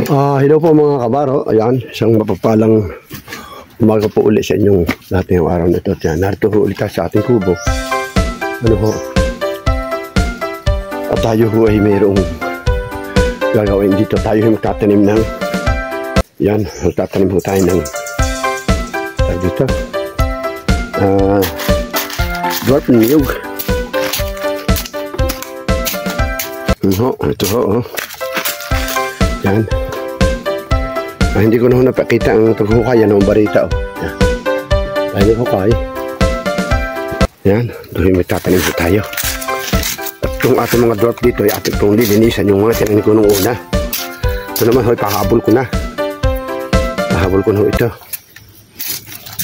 Hello po mga kabaro. Ayan, isang mapapalang umaga po ulit sa inyong lahat ngayong araw na ito. Ayan, narito po ulit sa ating kubo. Ano ho? At tayo ho ay mayroong gagawin dito. Tayo ay magtatanim ng yan, magtatanim ho tayo ng dito dwarf niyog. Ito ho. Yan. Hindi ko na napakita ang paghukay. Yan ang barita. Yan. Tayo hukay. Yan. Doon may tatanim po tayo. At itong ating mga dwarf dito ay ating itong lilinisan yung mga tinanin ko nung una. Ito naman hoy, pahabol ko na. Pahabol ko na ito.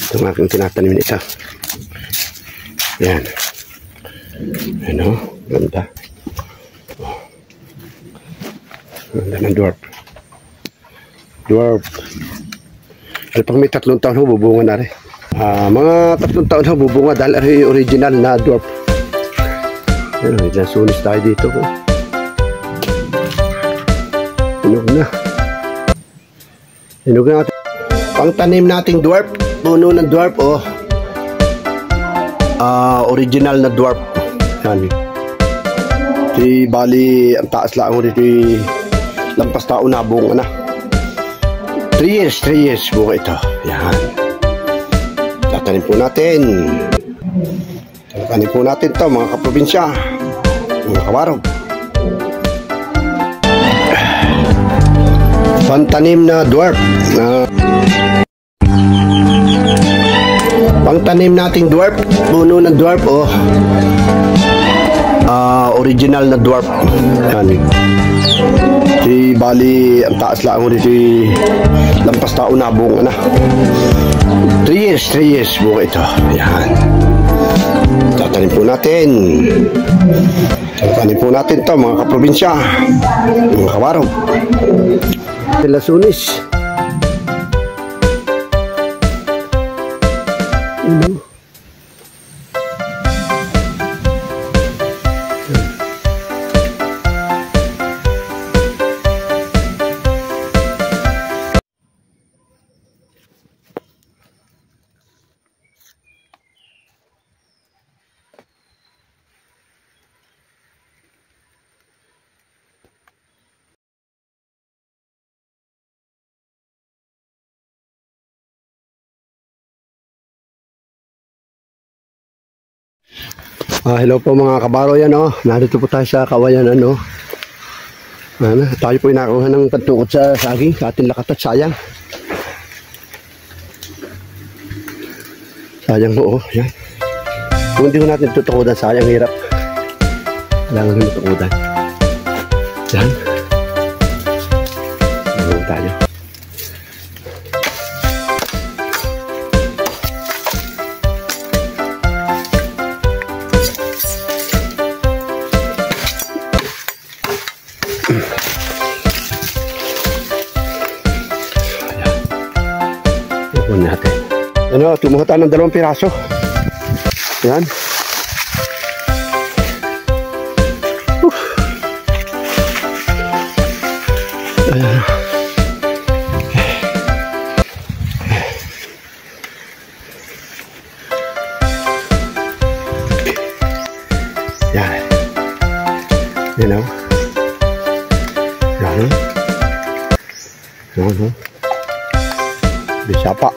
Itong aking tinatanim ito. Yan. Ano? Ganda. Ganda ng dwarf. Dahil pag may 3 taon ho, bubunga na rin. Mga 3 taon ho, bubunga dahil ay original na dwarf. Ayun, dyan sunis tayo dito po. Hinog na. Hinog na natin. Pang tanim nating dwarf, puno ng dwarf, original na dwarf. Yan. Di bali, ang taas lang dito, lampas taon na bunga na. 3 years bunga ito. Yan. Tatanim po natin. Tatanim po natin ito mga kaprobinsya, mga kabarog. Pantanim na dwarf. Pangtanim nating dwarf, puno ng dwarf, original na dwarf. Yan. Di bali, ang taas lang dito, lampas taon na bunga na. 3 years bunga ito. Yan. Tatanim po natin. Tatanim po natin ito mga kaprobinsya, mga kabarog. Lasunis. Hello po mga kabaro. Yan narito po tayo sa kawayan. Tayo po inakuha ng pantukot sa saging sa ating lakat at sayang. Sayang po yan. Kung hindi ko natin tutukodan, sayang, hirap. Kailangan nyo tutukodan. Yan. Ano tayo. Natin. Tumuha tayo ng 2 piraso. Yan. Ayan. Yan. Yan. Bisa pa.